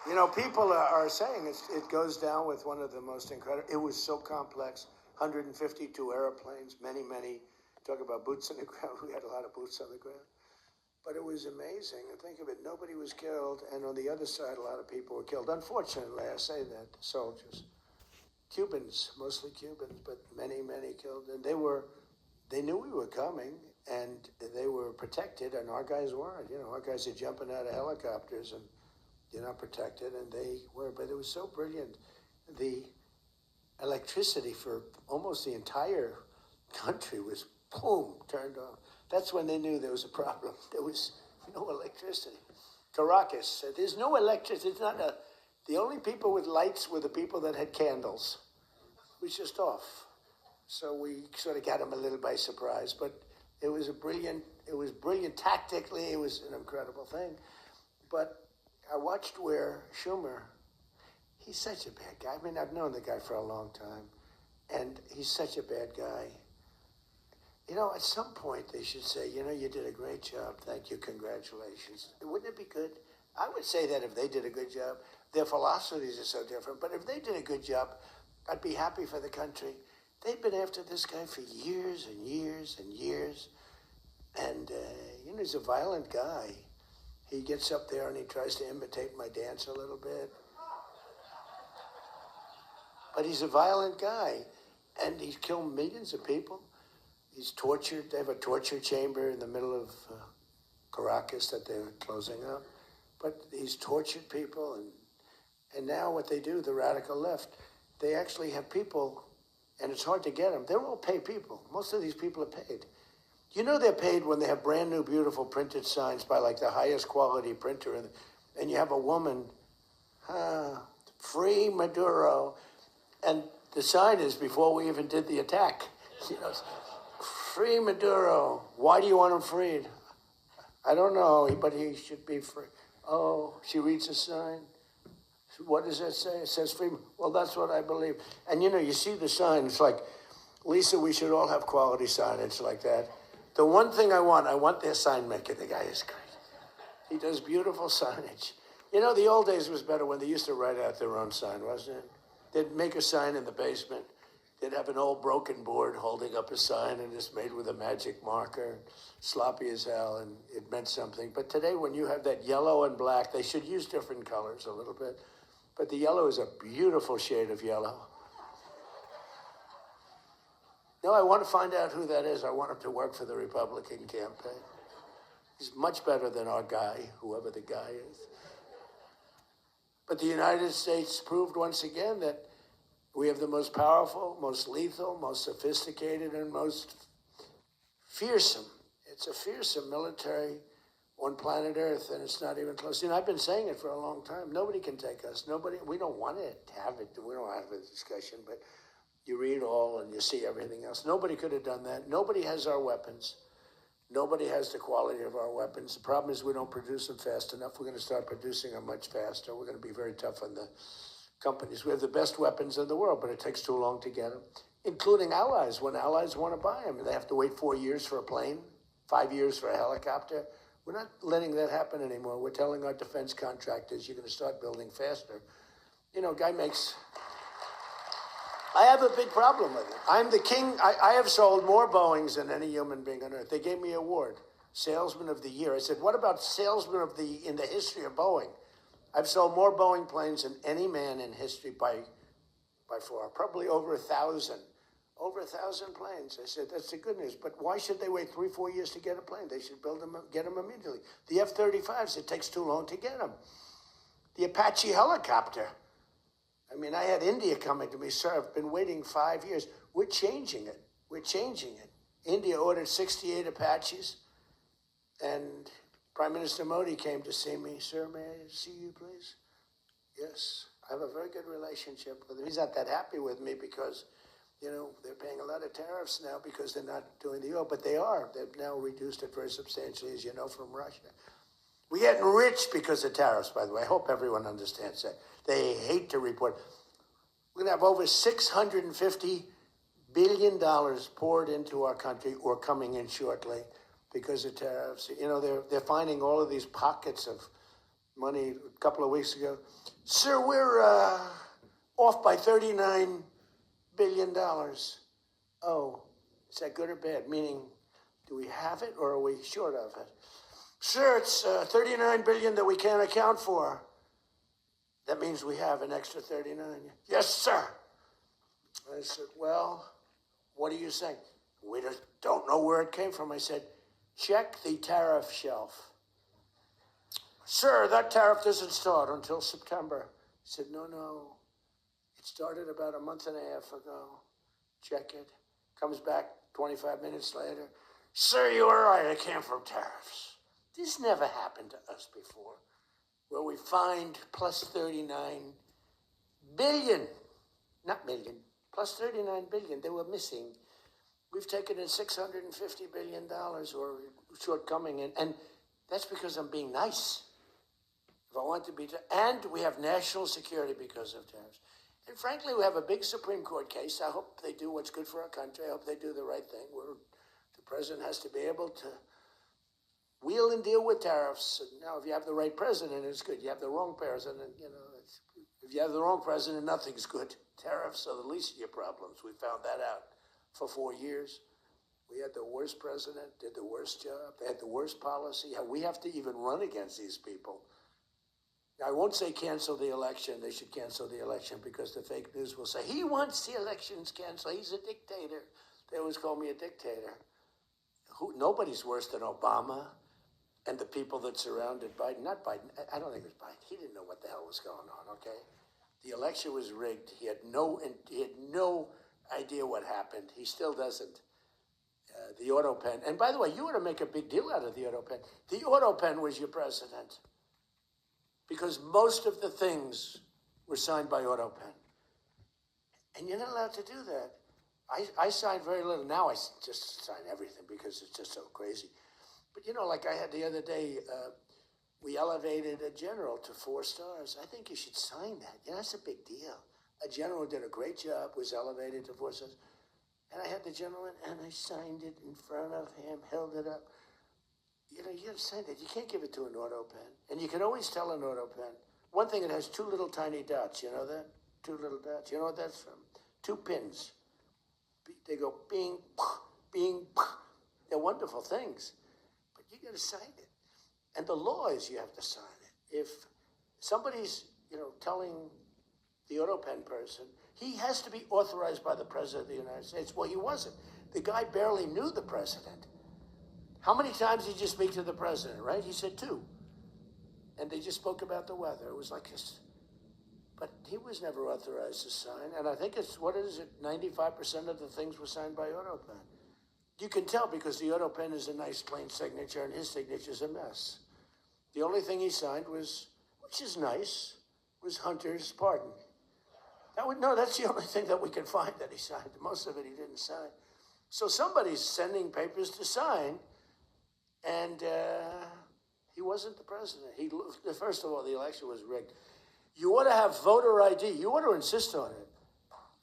You know, people are saying it goes down with one of the most incredible. It was so complex. 152 airplanes, many. Talk about boots on the ground. We had a lot of boots on the ground. But it was amazing. And think of it, nobody was killed. And on the other side, a lot of people were killed. Unfortunately, I say that, soldiers. Cubans, mostly Cubans, but many killed. And they knew we were coming, and they were protected, and our guys weren't. You know, our guys are jumping out of helicopters, and you're not protected, and they were. But it was so brilliant. The electricity for almost the entire country was, boom, turned on. That's when they knew there was a problem. There was no electricity. Caracas said, there's no electricity. It's not the only people with lights were the people that had candles. It was just off. So we sort of got them a little by surprise. But it was brilliant tactically. It was an incredible thing. But I watched where Schumer, he's such a bad guy. I mean, I've known the guy for a long time. And he's such a bad guy. You know, at some point they should say, you know, you did a great job. Thank you. Congratulations. Wouldn't it be good? I would say that if they did a good job. Their philosophies are so different. But if they did a good job, I'd be happy for the country. They've been after this guy for years and years and years. And, you know, he's a violent guy. He gets up there and he tries to imitate my dance a little bit. But he's a violent guy. And he's killed millions of people. He's tortured. They have a torture chamber in the middle of Caracas that they're closing up. But he's tortured people. And now what they do, the radical left, they actually have people, and it's hard to get them. They're all paid people. Most of these people are paid. You know they're paid when they have brand new, beautiful printed signs by like the highest quality printer. And you have a woman, free Maduro. And the sign is before we even did the attack. You know, free Maduro. Why do you want him freed? I don't know, but he should be free. Oh, she reads a sign. What does that say? It says free. Well, that's what I believe. And you know, you see the sign. It's like, Lisa, we should all have quality signage like that. The one thing I want their sign maker. The guy is great. He does beautiful signage. You know, the old days was better when they used to write out their own sign, wasn't it? They'd make a sign in the basement. They'd have an old broken board holding up a sign, and it's made with a magic marker, sloppy as hell, and it meant something. But today, when you have that yellow and black, they should use different colors a little bit. But the yellow is a beautiful shade of yellow. No, I want to find out who that is. I want him to work for the Republican campaign. He's much better than our guy, whoever the guy is. But the United States proved once again that we have the most powerful, most lethal, most sophisticated, and most fearsome. It's a fearsome military on planet Earth, and it's not even close. You know, I've been saying it for a long time. Nobody can take us. Nobody. We don't want to have it. We don't have a discussion, but you read all and you see everything else. Nobody could have done that. Nobody has our weapons. Nobody has the quality of our weapons. The problem is we don't produce them fast enough. We're going to start producing them much faster. We're going to be very tough on the companies. We have the best weapons in the world, but it takes too long to get them, including allies. When allies want to buy them, they have to wait 4 years for a plane, 5 years for a helicopter. We're not letting that happen anymore. We're telling our defense contractors, you're going to start building faster. You know, guy makes... I have a big problem with it. I'm the king. I have sold more Boeings than any human being on earth. They gave me an award, Salesman of the Year. I said, what about Salesman of the in the history of Boeing? I've sold more Boeing planes than any man in history by far, probably over 1,000. Over 1,000 planes. I said, that's the good news. But why should they wait 3-4 years to get a plane? They should build them, get them immediately. The F-35s, it takes too long to get them. The Apache helicopter. I mean, I had India coming to me, sir, I've been waiting 5 years. We're changing it. We're changing it. India ordered 68 Apaches, and Prime Minister Modi came to see me. Sir, may I see you, please? Yes. I have a very good relationship with him. He's not that happy with me because, you know, they're paying a lot of tariffs now because they're not doing the oil, but they are. They've now reduced it very substantially, as you know, from Russia. We're getting rich because of tariffs, by the way. I hope everyone understands that. They hate to report. We're going to have over $650 billion poured into our country or coming in shortly because of tariffs. You know, they're finding all of these pockets of money a couple of weeks ago. Sir, we're off by $39 billion. Oh, is that good or bad? Meaning, do we have it or are we short of it? Sir, it's $39 billion that we can't account for. That means we have an extra 39. Yes, sir. I said, well, what are you saying? We just don't know where it came from. I said, check the tariff shelf. Sir, that tariff doesn't start until September. He said, no. It started about a month and a half ago. Check it. Comes back 25 minutes later. Sir, you were right. It came from tariffs. This never happened to us before, where we find plus 39 billion, not million, plus 39 billion. They were missing. We've taken in $650 billion or shortcoming, and that's because I'm being nice. If I want to be, and we have national security because of tariffs. And frankly, we have a big Supreme Court case. I hope they do what's good for our country. I hope they do the right thing. The president has to be able to wheel and deal with tariffs. Now, if you have the right president, it's good. You have the wrong president, if you have the wrong president, nothing's good. Tariffs are the least of your problems. We found that out for 4 years. We had the worst president, did the worst job. They had the worst policy. We have to even run against these people. Now, I won't say cancel the election. They should cancel the election because the fake news will say, he wants the elections canceled. He's a dictator. They always call me a dictator. Nobody's worse than Obama and the people that surrounded Biden. Not Biden. I don't think it was Biden. He didn't know what the hell was going on, okay? The election was rigged. He had no idea what happened. He still doesn't. The auto pen. And by the way, you ought to make a big deal out of the auto pen. The auto pen was your president because most of the things were signed by auto pen. And you're not allowed to do that. I signed very little. Now I just sign everything because it's just so crazy. But like I had the other day, we elevated a general to 4 stars. I think you should sign that. That's a big deal. A general did a great job, was elevated to 4 stars. And I had the gentleman, and I signed it in front of him, held it up. You got to sign that. You can't give it to an auto pen. And you can always tell an auto pen. One thing, it has 2 little tiny dots. You know that? 2 little dots. You know what that's from? 2 pins. They go bing, bing. They're wonderful things. But you got to sign it. And the law is you have to sign it. If somebody's, telling the auto pen person, he has to be authorized by the President of the United States. Well, he wasn't. The guy barely knew the President. How many times did you speak to the President, right? He said 2. And they just spoke about the weather. It was like this. But he was never authorized to sign. And I think 95% of the things were signed by auto pen. You can tell because the auto pen is a nice plain signature and his signature's a mess. The only thing he signed was, which is nice, was Hunter's pardon. That's the only thing that we can find that he signed. Most of it he didn't sign. So somebody's sending papers to sign, and he wasn't the president. First of all, the election was rigged. You ought to have voter ID. You ought to insist on it.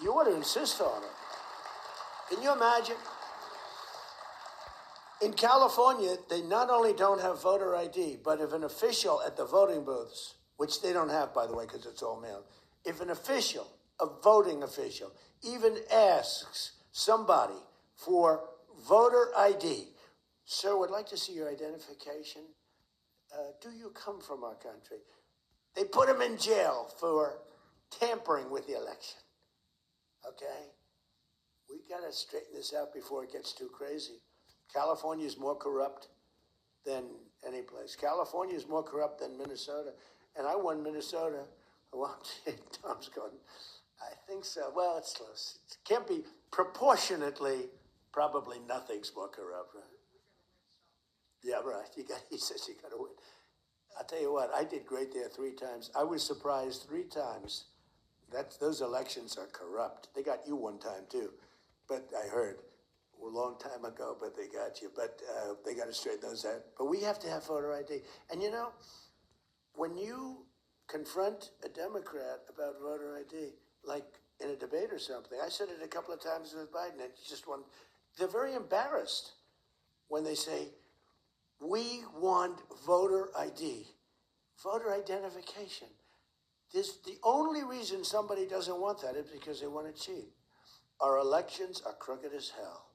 You ought to insist on it. Can you imagine? In California, they not only don't have voter ID, but if an official at the voting booths, which they don't have, by the way, because it's all mailed, if an official, a voting official, even asks somebody for voter ID, sir, would like to see your identification. Do you come from our country? They put him in jail for tampering with the election. Okay? We got to straighten this out before it gets too crazy. California is more corrupt than any place. California is more corrupt than Minnesota. And I won Minnesota. Well, Tom's going, I think so. Well, it's close. It can't be proportionately, probably nothing's more corrupt, right? Yeah, right. He says you got to win. I'll tell you what, I did great there 3 times. I was surprised 3 times. Those elections are corrupt. They got you 1 time, too. But I heard a long time ago, but they got you. But they got to straighten those out. But we have to have voter ID. And when you confront a Democrat about voter ID, like in a debate or something, I said it a couple of times with Biden, and they're very embarrassed when they say, we want voter ID. voter identification. The only reason somebody doesn't want that is because they want to cheat. Our elections are crooked as hell.